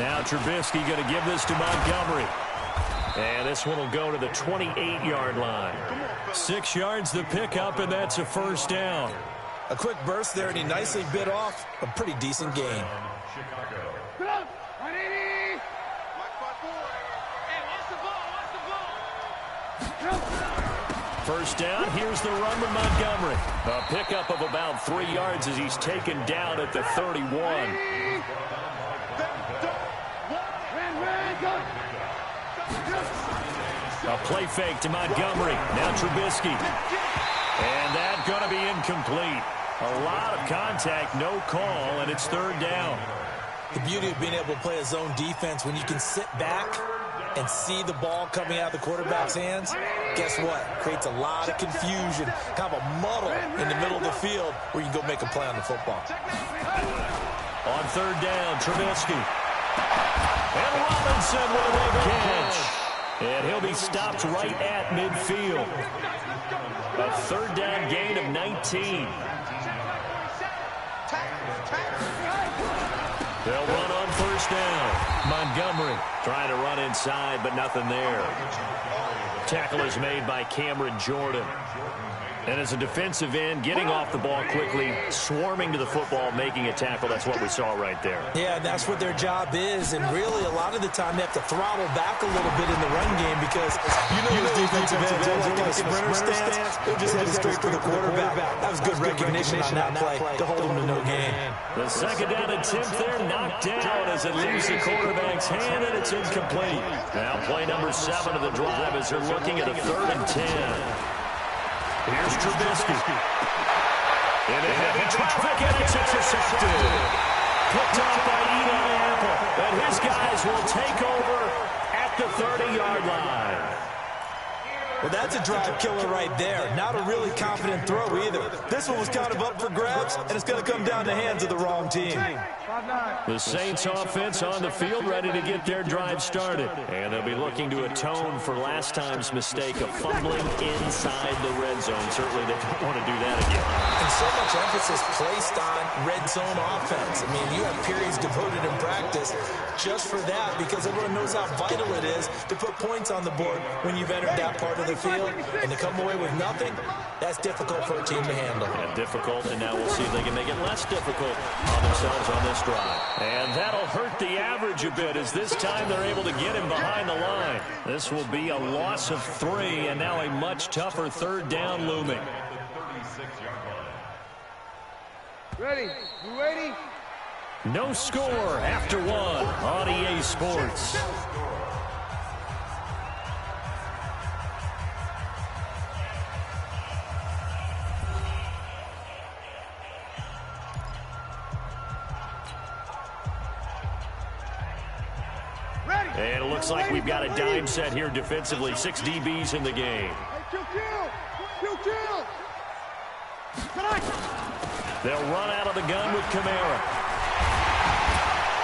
Now Trubisky going to give this to Montgomery. And this one will go to the 28-yard line. 6 yards the pickup, and that's a first down. A quick burst there, and he nicely bit off a pretty decent gain. First down, here's the run to Montgomery. A pickup of about 3 yards as he's taken down at the 31. A play fake to Montgomery. Now Trubisky. And that's going to be incomplete. A lot of contact, no call, and it's third down. The beauty of being able to play a zone defense when you can sit back and see the ball coming out of the quarterback's hands, guess what? Creates a lot of confusion, kind of a muddle in the middle of the field where you can go make a play on the football. On third down, Trubisky. And Robinson with a big catch. And he'll be stopped right at midfield. A third down gain of 19. They'll run on first down. Montgomery trying to run inside, but nothing there. Tackle is made by Cameron Jordan. And as a defensive end, getting off the ball quickly, swarming to the football, making a tackle, that's what we saw right there. Yeah, that's what their job is, and really a lot of the time they have to throttle back a little bit in the run game because those defensive ends are like in a sprinter stance. They'll just head straight for the quarterback. That was good recognition on that play to hold them to no gain. The second down attempt there knocked down as it leaves the quarterback's hand, and it's incomplete. Now play number 7 of the drive as they're looking at a 3rd and 10. Here's Trubisky. In a heavy traffic, and it's intercepted. Picked up by Eli Apple. And his guys will take over at the 30-yard line. Well, that's a drive killer right there. Not a really confident throw either. This one was kind of up for grabs, and it's going to come down the hands of the wrong team. The Saints offense on the field ready to get their drive started. And they'll be looking to atone for last time's mistake of fumbling inside the red zone. Certainly they don't want to do that again. And so much emphasis placed on red zone offense. I mean, you have periods devoted in practice just for that because everyone knows how vital it is to put points on the board when you've entered that part of the field. And to come away with nothing, that's difficult for a team to handle. Yeah, difficult, and now we'll see if they can make it less difficult on themselves on this drive. And that'll hurt the average a bit as this time they're able to get him behind the line. This will be a loss of 3, and now a much tougher third down looming. Ready? You ready? No score after 1 on EA Sports. And it looks like we've got a dime set here defensively. 6 DBs in the game. They'll run out of the gun with Kamara.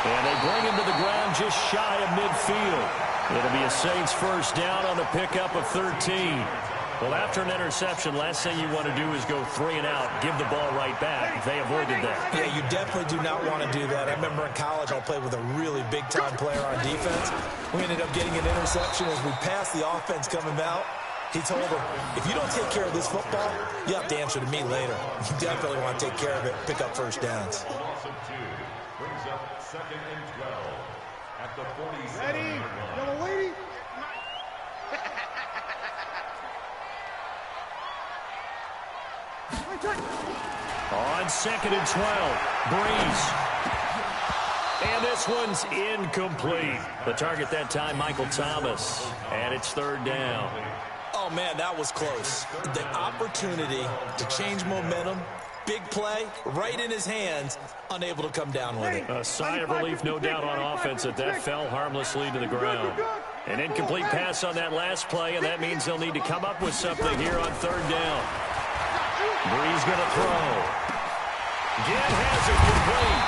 And they bring him to the ground just shy of midfield. It'll be a Saints first down on the pickup of 13. Well, after an interception, last thing you want to do is go 3 and out, give the ball right back. They avoided that. Yeah, you definitely do not want to do that. I remember in college I played with a really big-time player on defense. We ended up getting an interception as we passed the offense coming out. He told him, if you don't take care of this football, you have to answer to me later. You definitely want to take care of it, pick up first downs. Brings up 2nd and 12 at the 47. Ready? Yellow lady? On 2nd and 12, Breeze. And this one's incomplete. The target that time, Michael Thomas. And it's 3rd down. Oh, man, that was close. The opportunity to change momentum, big play, right in his hands, unable to come down with it. A sigh of relief, no doubt, on offense that fell harmlessly to the ground. An incomplete pass on that last play, and that means they'll need to come up with something here on 3rd down. Breeze going to throw. Again has it complete.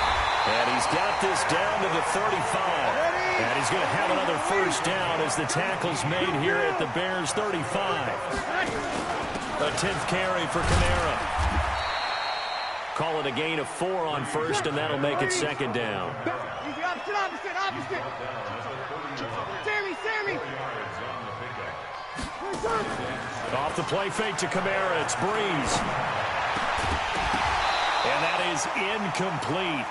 And he's got this down to the 35. And he's going to have another first down as the tackle's made here at the Bears' 35. A 10th carry for Kamara. Call it a gain of 4 on first, and that'll make it second down. Easy, opposite. Sammy. Off the play fake to Kamara. It's Breeze. And that is incomplete.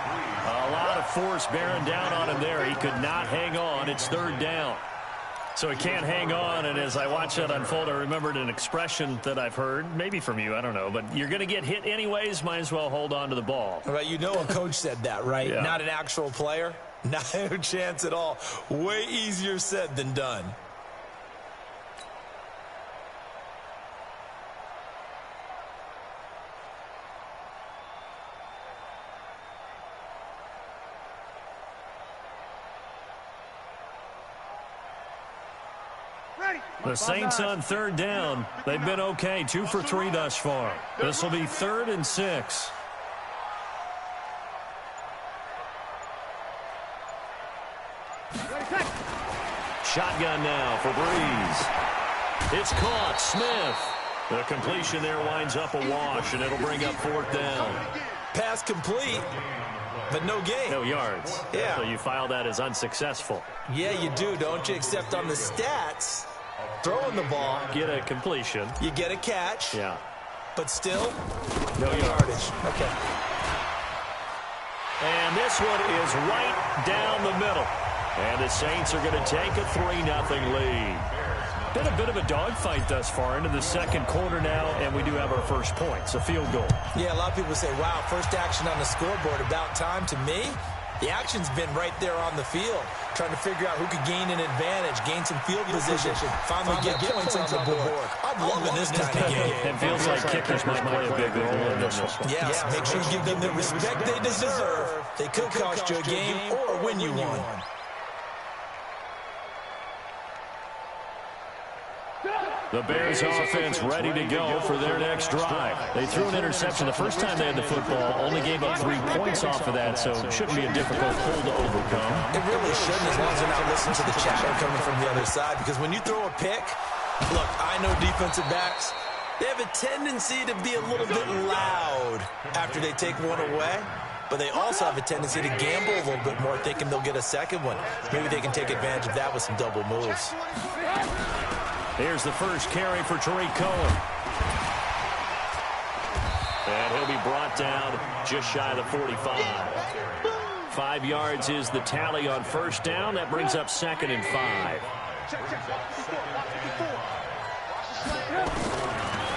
A lot of force bearing down on him there. He could not hang on. It's third down. So he can't hang on, and as I watch that unfold, I remembered an expression that I've heard, maybe from you, I don't know, but you're going to get hit anyways, might as well hold on to the ball. Right, you know a coach said that, right? Yeah. Not an actual player? Not a chance at all. Way easier said than done. The Saints on third down. They've been okay, 2 for 3 thus far. This will be 3rd and 6. Shotgun now for Breeze. It's caught. Smith. The completion there winds up a wash, and it'll bring up 4th down. Pass complete, but no gain. No yards. Yeah. So you file that as unsuccessful. Yeah, you do, don't you? Except on the stats, throwing the ball, Get a completion. you get a catch, Yeah. but still, no yardage. Okay. And this one is right down the middle. And the Saints are going to take a 3-0 lead. Been a bit of a dogfight thus far into the second quarter now, and we do have our first points, a field goal. Yeah, a lot of people say, wow, first action on the scoreboard, about time. To me, the action's been right there on the field, trying to figure out who could gain an advantage, gain some field position, finally get points on the board. I'm loving this kind of game. It feels like kickers might play a big role in this one. Yes, make sure you give them the respect they deserve. They could cost you a game or win you one. The Bears offense ready to go for their next drive. They threw an interception the first time they had the football, only gave up 3 points off of that, so it shouldn't be a difficult pull to overcome. It really shouldn't, as long as they're not listening to the chatter coming from the other side, because when you throw a pick, look, I know defensive backs, they have a tendency to be a little bit loud after they take one away, but they also have a tendency to gamble a little bit more, thinking they'll get a second one. Maybe they can take advantage of that with some double moves. Here's the first carry for Tariq Cohen. And he'll be brought down just shy of the 45. 5 yards is the tally on first down. That brings up 2nd and 5.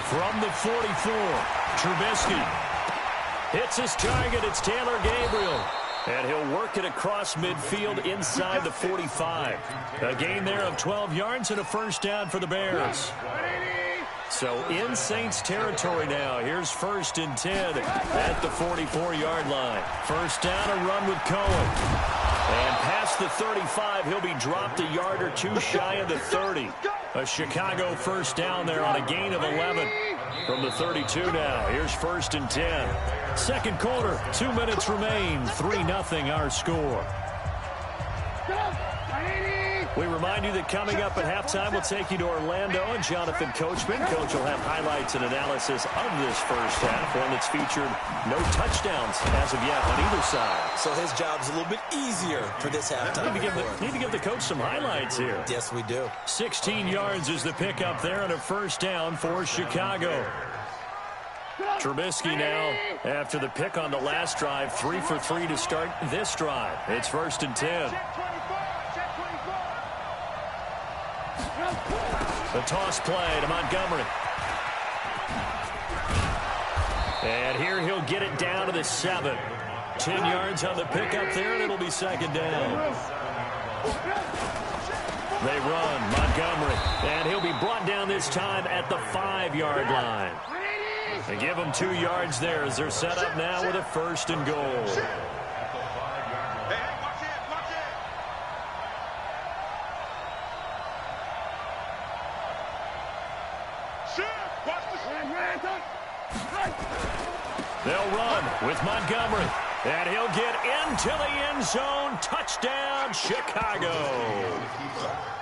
From the 44, Trubisky hits his target. It's Taylor Gabriel. And he'll work it across midfield inside the 45. A gain there of 12 yards and a first down for the Bears. So in Saints territory now. Here's 1st and 10 at the 44-yard line. First down, a run with Cohen. And past the 35, he'll be dropped a yard or 2 shy of the 30. A Chicago first down there on a gain of 11. From the 32 now, here's 1st and 10. Second quarter, 2 minutes remain. 3-0 our score. We remind you that coming up at halftime, we'll take you to Orlando and Jonathan Coachman. Coach will have highlights and analysis of this first half, one that's featured no touchdowns as of yet on either side. So his job's a little bit easier for this halftime. Need to give the coach some highlights here. Yes, we do. 16 yards is the pickup there on a first down for Chicago. Trubisky now, after the pick on the last drive, 3 for 3 to start this drive. It's 1st and 10. The toss play to Montgomery. And here he'll get it down to the 7. 10 yards on the pickup there, and it'll be 2nd down. They run, Montgomery, and he'll be brought down this time at the 5-yard line. They give them 2 yards there as they're set up now with a 1st and goal. They'll run with Montgomery, and he'll get into the end zone. Touchdown, Chicago.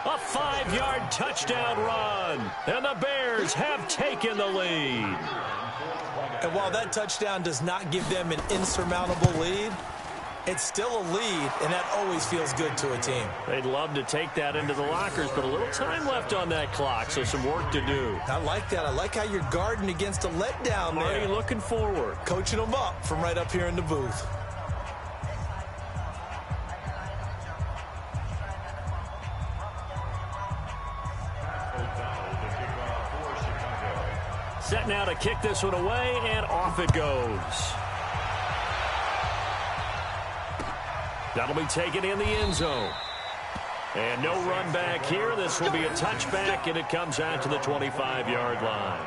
A 5-yard touchdown run, and the Bears have taken the lead. And while that touchdown does not give them an insurmountable lead, it's still a lead, and that always feels good to a team. They'd love to take that into the lockers, but a little time left on that clock, so some work to do. I like that. I like how you're guarding against a letdown there. Already looking forward. Coaching them up from right up here in the booth. Set now to kick this one away, and off it goes. That'll be taken in the end zone. And no run back here. This will be a touchback, and it comes out to the 25-yard line.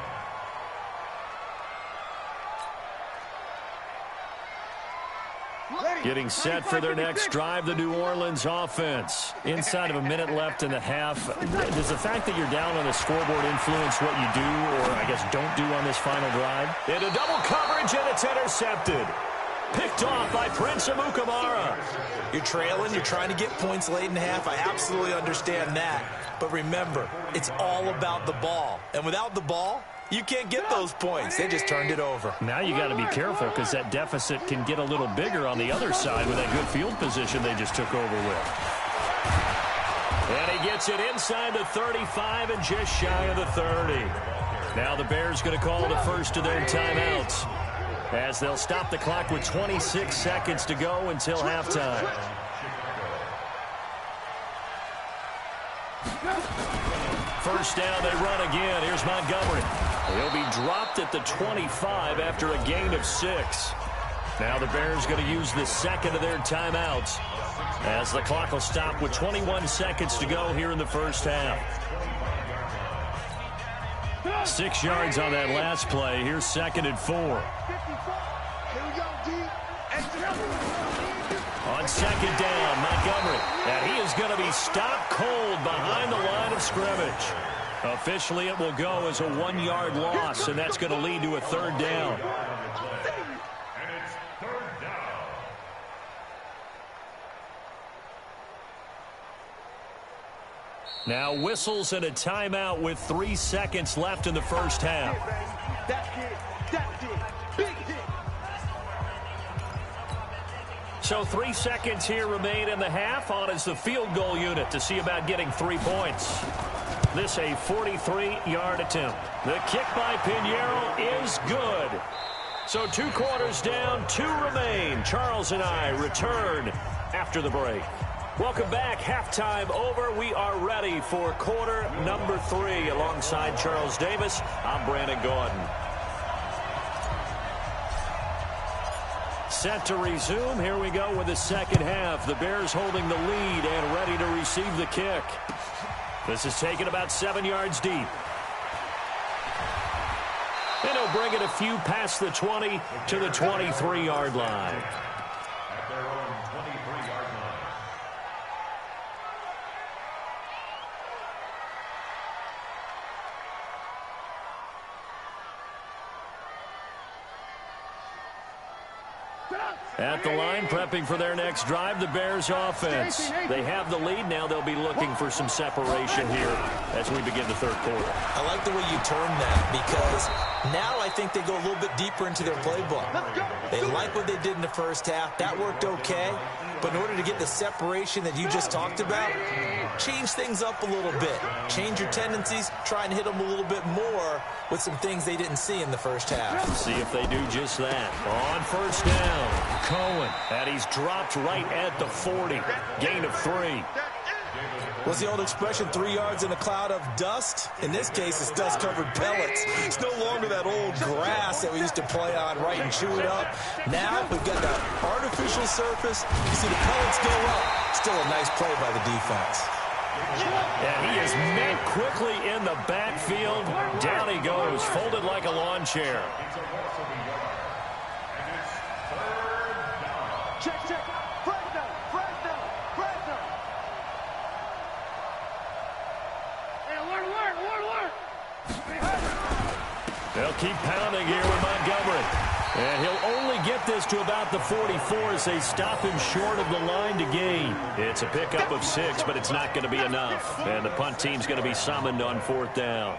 Getting set for their next drive, the New Orleans offense. Inside of a minute left in the half. Does the fact that you're down on the scoreboard influence what you do, or I guess don't do on this final drive? Into double coverage, and it's intercepted. Picked off by Prince Amukamara. You're trailing. You're trying to get points late in half. I absolutely understand that. But remember, it's all about the ball. And without the ball, you can't get those points. They just turned it over. Now you got to be careful because that deficit can get a little bigger on the other side with that good field position they just took over with. And he gets it inside the 35 and just shy of the 30. Now the Bears going to call the first of their timeouts, as they'll stop the clock with 26 seconds to go until halftime. First down, they run again. Here's Montgomery. He'll be dropped at the 25 after a gain of 6. Now the Bears going to use the second of their timeouts, as the clock will stop with 21 seconds to go here in the first half. 6 yards on that last play. Here's 2nd and 4. On 2nd down, Montgomery. And he is going to be stopped cold behind the line of scrimmage. Officially, it will go as a 1-yard loss, and that's going to lead to a 3rd down. And it's 3rd down. Now whistles and a timeout with 3 seconds left in the first half. So 3 seconds here remain in the half. On is the field goal unit to see about getting 3 points. This a 43-yard attempt. The kick by Pinheiro is good. So 2 quarters down, 2 remain. Charles and I return after the break. Welcome back. Halftime over. We are ready for quarter number 3. Alongside Charles Davis, I'm Brandon Gordon. Set to resume. Here we go with the second half. The Bears holding the lead and ready to receive the kick. This is taken about 7 yards deep. And he'll bring it a few past the 20 to the 23-yard line. At their own 23-yard line. At the line, prepping for their next drive, the Bears offense. They have the lead. Now they'll be looking for some separation here as we begin the third quarter. I like the way you turn that, because now I think they go a little bit deeper into their playbook. They like what they did in the first half. That worked okay. But in order to get the separation that you just talked about, change things up a little bit. Change your tendencies. Try and hit them a little bit more with some things they didn't see in the first half. See if they do just that. On first down, Cohen. And he's dropped right at the 40. Gain of 3. What's the old expression, 3 yards in a cloud of dust? In this case, it's dust-covered pellets. It's no longer that old grass that we used to play on, right, and chew it up. Now we've got the artificial surface. You see the pellets go up. Still a nice play by the defense. And he is met quickly in the backfield. Down he goes, folded like a lawn chair. Check. Fresno. Hey, alert. They'll keep pounding here with Montgomery. And he'll only get this to about the 44 as they stop him short of the line to gain. It's a pickup of 6, but it's not going to be enough. And the punt team's going to be summoned on 4th down.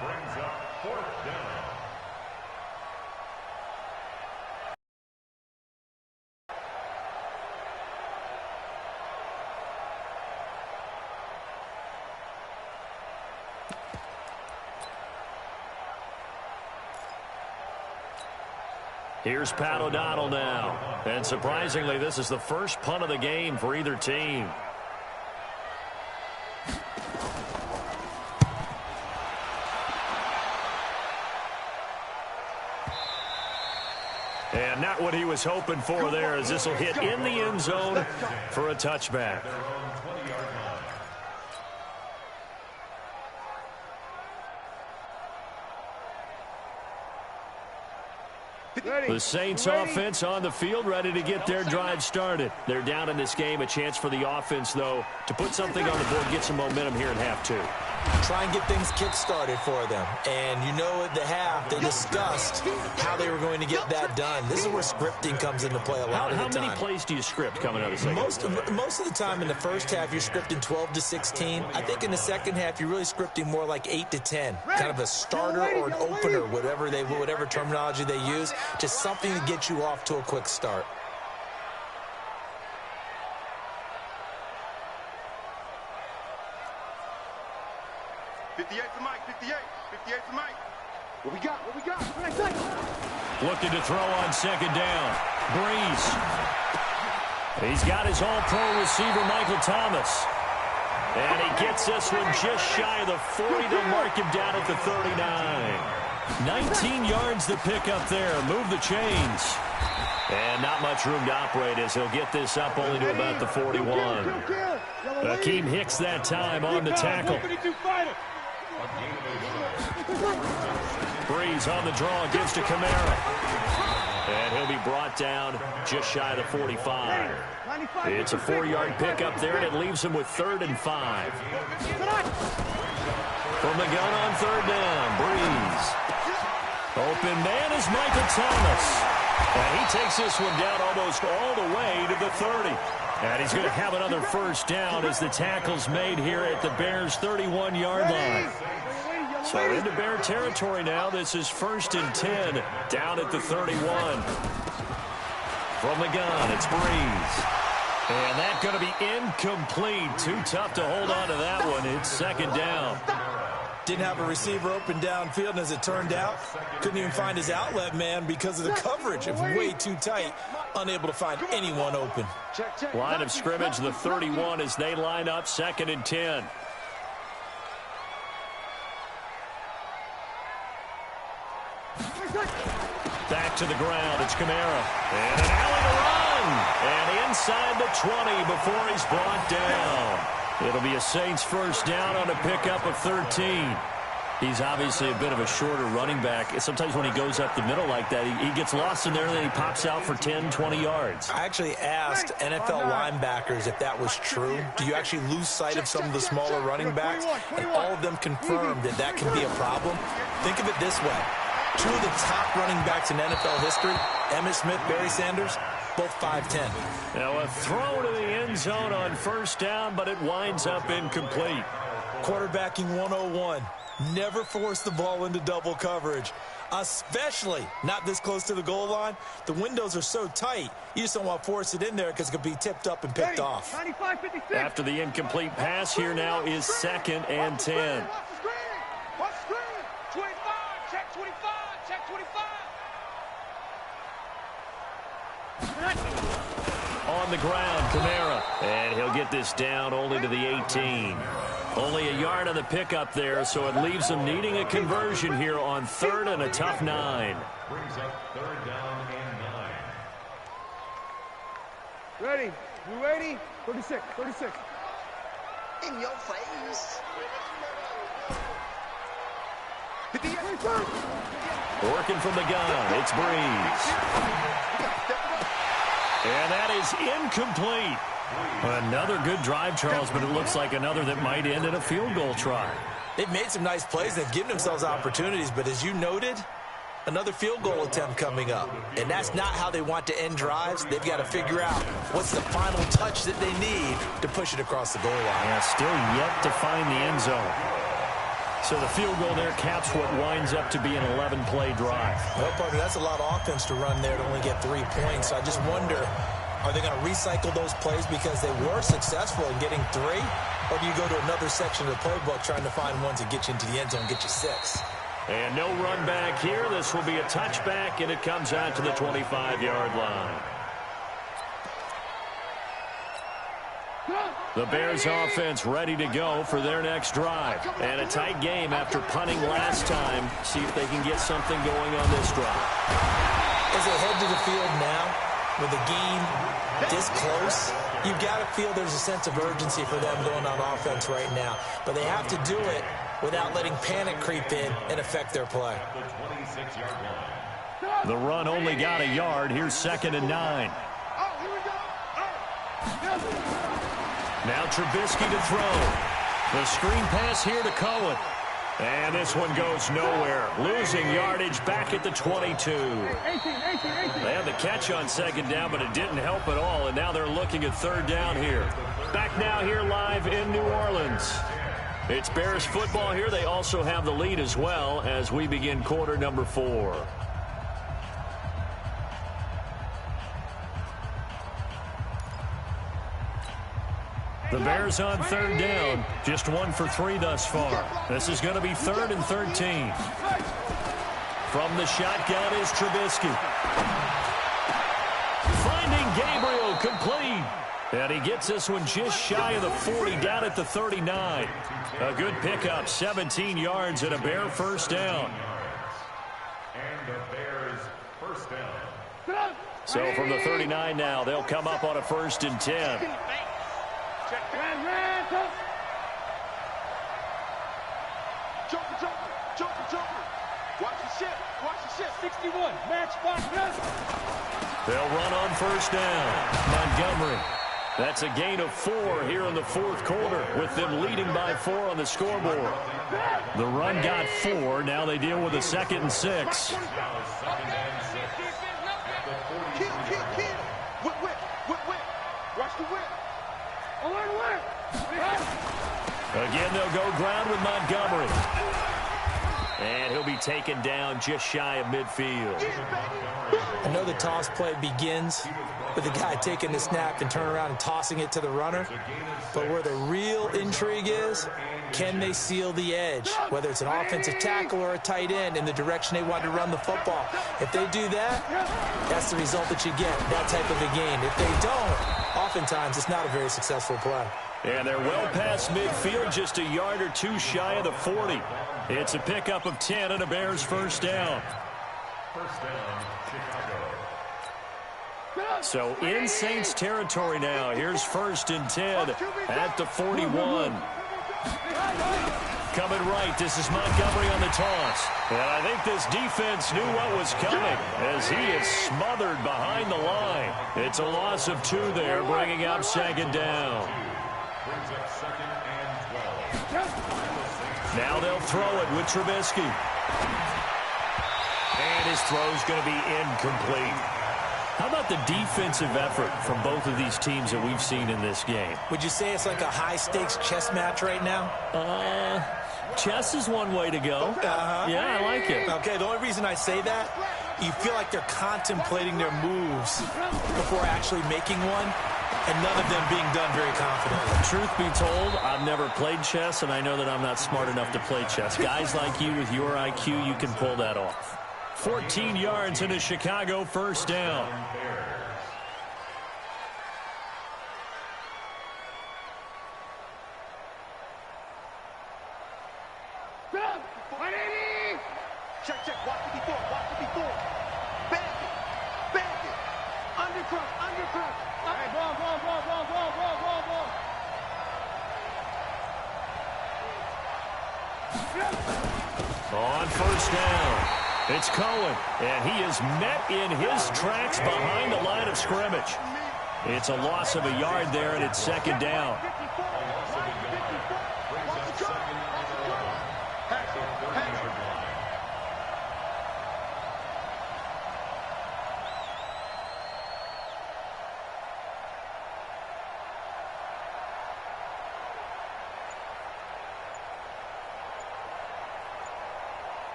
Here's Pat O'Donnell now. And surprisingly, this is the first punt of the game for either team. And not what he was hoping for there, as this will hit in the end zone for a touchback. The Saints offense on the field, ready to get their drive started. They're down in this game. A chance for the offense, though, to put something on the board, get some momentum here in half two. Try and get things kick-started for them. And you know at the half, they discussed how they were going to get that done. This is where scripting comes into play a lot of the time. How many plays do you script coming out of the second? Most of the time in the first half, you're scripting 12 to 16. I think in the second half, you're really scripting more like 8 to 10. Kind of a starter or an opener, whatever terminology they use. Just something to get you off to a quick start. What we got? Looking to throw on second down. Breeze. He's got his all-pro receiver, Michael Thomas. And he gets this one just shy of the 40 to mark him down at the 39. 19 yards to pick up there. Move the chains. And not much room to operate as he'll get this up only to about the 41. Akeem Hicks that time on the tackle. Breeze on the draw, gives to Kamara. And he'll be brought down just shy of the 45. It's a 4-yard pickup there, and it leaves him with 3rd and 5. From the gun on 3rd down, Breeze. Open man is Michael Thomas. And he takes this one down almost all the way to the 30. And he's going to have another first down as the tackle's made here at the Bears' 31-yard line. So into Bear territory now. This is 1st and 10 down at the 31. From the gun, it's Breeze. And that's going to be incomplete. Too tough to hold on to that one. It's 2nd down. Didn't have a receiver open downfield, and as it turned out, couldn't even find his outlet man because of the coverage. It was way too tight. Unable to find anyone open. Line of scrimmage, the 31 as they line up, 2nd and 10. Back to the ground, it's Kamara. And an alley to run. And inside the 20 before he's brought down. It'll be a Saints first down on a pickup of 13. He's obviously a bit of a shorter running back. Sometimes when he goes up the middle like that, he gets lost in there, and then he pops out for 10, 20 yards. I actually asked NFL linebackers if that was true. Do you actually lose sight of some of the smaller running backs? And all of them confirmed that that can be a problem. Think of it this way. 2 of the top running backs in NFL history, Emmitt Smith, Barry Sanders, both 5'10". Now a throw to the end zone on first down, but it winds up incomplete. Quarterbacking 101. Never force the ball into double coverage, especially not this close to the goal line. The windows are so tight, you just don't want to force it in there because it could be tipped up and picked off. After the incomplete pass, here now is 2nd and 10. On the ground, Kamara. And he'll get this down only to the 18. Only a yard on the pickup there, so it leaves them needing a conversion here on 3rd and a tough 9. Brings up 3rd down and 9. Ready? You ready? 36. In your face. Working from the gun, it's Breeze. And that is incomplete. Another good drive, Charles, but it looks like another that might end in a field goal try. They've made some nice plays. They've given themselves opportunities, but as you noted, another field goal attempt coming up. And that's not how they want to end drives. They've got to figure out what's the final touch that they need to push it across the goal line. Yeah, still yet to find the end zone. So the field goal there caps what winds up to be an 11-play drive. Well, partner, that's a lot of offense to run there to only get 3 points. So I just wonder, are they going to recycle those plays because they were successful in getting 3? Or do you go to another section of the playbook trying to find ones that get you into the end zone and get you 6? And no run back here. This will be a touchback, and it comes out to the 25-yard line. The Bears offense ready to go for their next drive. And a tight game after punting last time. See if they can get something going on this drive. As they head to the field now, with the game this close, you've got to feel there's a sense of urgency for them going on offense right now. But they have to do it without letting panic creep in and affect their play. The run only got a yard. Here's 2nd and 9. Now Trubisky to throw. The screen pass here to Cohen. And this one goes nowhere. Losing yardage back at the 22. They had the catch on 2nd down, but it didn't help at all. And now they're looking at 3rd down here. Back now here live in New Orleans. It's Bears football here. They also have the lead as well as we begin quarter number 4. The Bears on 3rd down. Just 1 for 3 thus far. This is going to be 3rd and 13. From the shotgun is Trubisky. Finding Gabriel, complete. And he gets this one just shy of the 40, down at the 39. A good pickup, 17 yards and a Bear first down. And the Bears first down. So from the 39 now, they'll come up on a 1st and 10. Watch the shit, 61, match, watch this. They'll run on 1st down. Montgomery. That's a gain of 4 here in the 4th quarter, with them leading by 4 on the scoreboard. The run got 4. Now they deal with a 2nd and 6. Kill. Whip. Watch the whip. Alert. Again, they'll go ground with Montgomery. And he'll be taken down just shy of midfield. I know the toss play begins with the guy taking the snap and turning around and tossing it to the runner. But where the real intrigue is, can they seal the edge? Whether it's an offensive tackle or a tight end in the direction they want to run the football. If they do that, that's the result that you get, that type of a game. If they don't, oftentimes it's not a very successful play. And they're well past midfield, just a yard or 2 shy of the 40. It's a pickup of 10 and a Bears first down. First down, Chicago. So in Saints territory now. Here's 1st and 10 at the 41. Coming right, this is Montgomery on the toss. And I think this defense knew what was coming as he is smothered behind the line. It's a loss of 2 there, bringing up 2nd down. Brings up 2nd and 12. Now they'll throw it with Trubisky. And his throw's going to be incomplete. How about the defensive effort from both of these teams that we've seen in this game? Would you say it's like a high-stakes chess match right now? Chess is one way to go. Yeah, I like it. Okay, the only reason I say that, you feel like they're contemplating their moves before actually making one, and none of them being done very confidently. Truth be told, I've never played chess, and I know that I'm not smart enough to play chess. Guys like you with your IQ, you can pull that off. 14 yards into Chicago, first down. Check, watch it before. Bandit. Undercut. Hey, ball. On first down, it's Cohen, and he is met in his tracks behind the line of scrimmage. It's a loss of a yard there, and it's 2nd down.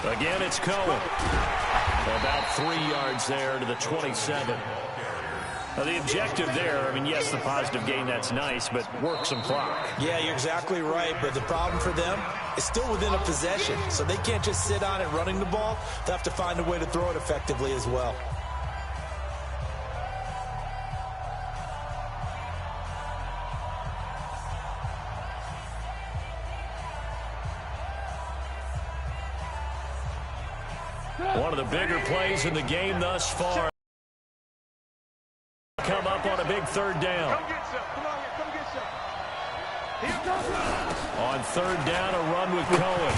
Again, it's Cohen. About 3 yards there to the 27. The objective there, I mean, yes, the positive gain, that's nice, but work some clock. Yeah, you're exactly right, but the problem for them is still within a possession, so they can't just sit on it running the ball. They have to find a way to throw it effectively as well. One of the bigger plays in the game thus far. Come up on a big third down. Come get some. Come on here. Come get some. Here comes. On third down, a run with Cohen.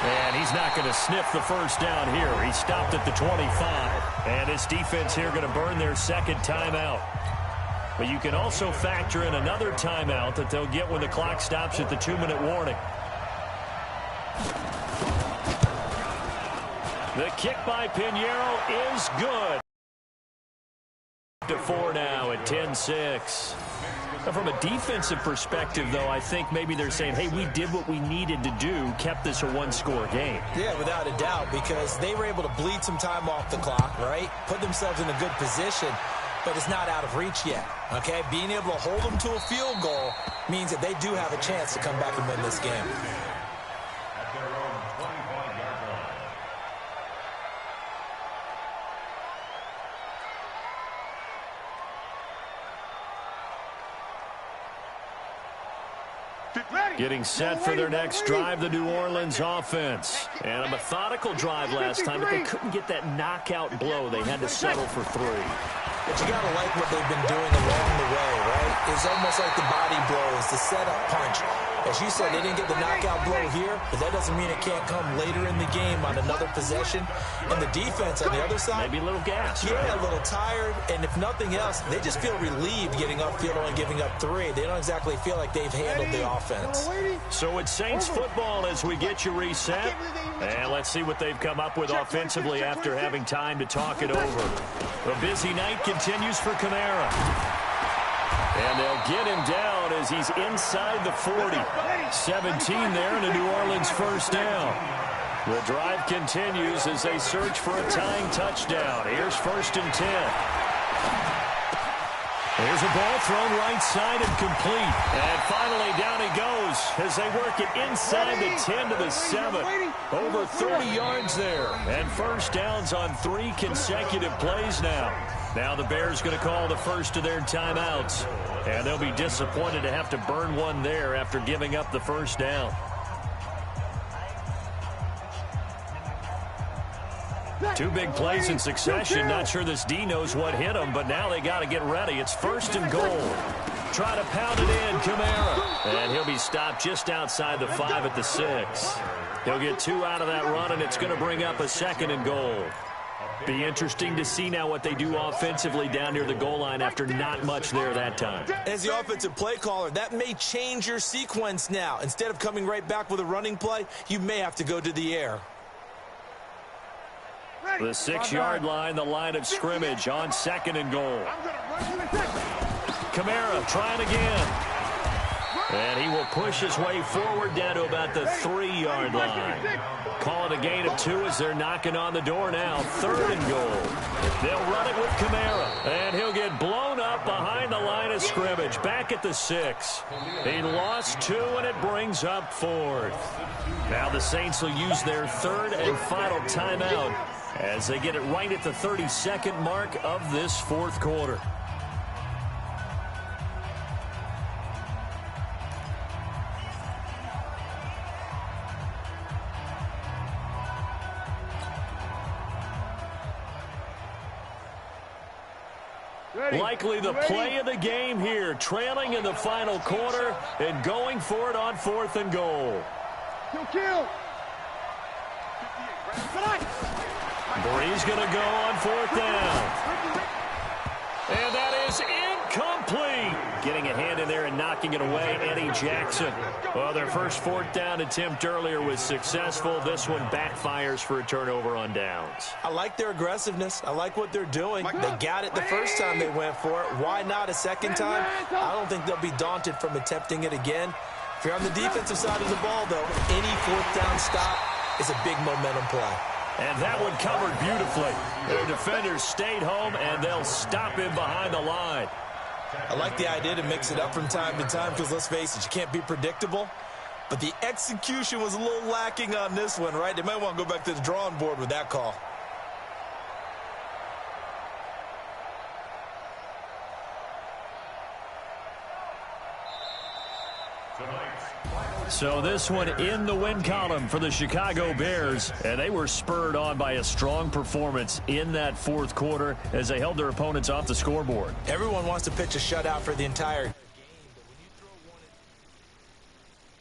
And he's not going to sniff the first down here. He stopped at the 25. And his defense here going to burn their second timeout. But you can also factor in another timeout that they'll get when the clock stops at the 2-minute warning. The kick by Pinheiro is good. To 4 now at 10-6. From a defensive perspective, though, I think maybe they're saying, hey, we did what we needed to do, kept this a one-score game. Yeah, without a doubt, because they were able to bleed some time off the clock, right? Put themselves in a good position, but it's not out of reach yet, okay? Being able to hold them to a field goal means that they do have a chance to come back and win this game. Getting set for their next drive, the New Orleans offense. And a methodical drive last time, but they couldn't get that knockout blow. They had to settle for 3. But you got to like what they've been doing along the way, right? It's almost like the body blows, the setup punch. As you said, they didn't get the knockout blow here, but that doesn't mean it can't come later in the game on another possession. And the defense on the other side, maybe a little gas. Yeah, right? A little tired. And if nothing else, they just feel relieved getting upfield and giving up 3. They don't exactly feel like they've handled the offense. So it's Saints football as we get you reset. And let's see what they've come up with offensively after having time to talk it over. A busy night continues for Kamara. And they'll get him down as he's inside the 40. 17 there and a New Orleans first down. The drive continues as they search for a tying touchdown. Here's 1st and 10. Here's a ball thrown right side and complete. And finally down he goes as they work it inside the 10 to the 7. Over 30 yards there. And first downs on 3 consecutive plays now. Now the Bears going to call the first of their timeouts. And they'll be disappointed to have to burn one there after giving up the first down. 2 big plays in succession. Not sure this D knows what hit him, but now they got to get ready. It's 1st and goal. Try to pound it in, Kamara. And he'll be stopped just outside the 5 at the 6. He'll get 2 out of that run, and it's going to bring up a 2nd and goal. Be interesting to see now what they do offensively down near the goal line after not much there that time. As the offensive play caller, that may change your sequence now. Instead of coming right back with a running play, you may have to go to the air. The 6-yard line, the line of scrimmage on 2nd and goal. Kamara trying again. And he will push his way forward down to about the 3-yard line. Call it a gain of 2 as they're knocking on the door now. 3rd and goal. They'll run it with Kamara. And he'll get blown up behind the line of scrimmage. Back at the 6. He lost 2, and it brings up 4th. Now the Saints will use their 3rd and final timeout as they get it right at the 32nd mark of this 4th quarter. Likely the play of the game here, trailing in the final quarter and going for it on 4th and goal. Kill. Bree's going to go on 4th down. And that is incomplete. Getting a hand in there and knocking it away, Eddie Jackson. Well, their first 4th down attempt earlier was successful. This one backfires for a turnover on downs. I like their aggressiveness. I like what they're doing. They got it the first time they went for it. Why not a second time? I don't think they'll be daunted from attempting it again. If you're on the defensive side of the ball, though, any 4th down stop is a big momentum play. And that one covered beautifully. Their defenders stayed home, and they'll stop him behind the line. I like the idea to mix it up from time to time because, let's face it, you can't be predictable. But the execution was a little lacking on this one, right? They might want to go back to the drawing board with that call. So this one in the win column for the Chicago Bears, and they were spurred on by a strong performance in that fourth quarter as they held their opponents off the scoreboard. Everyone wants to pitch a shutout for the entire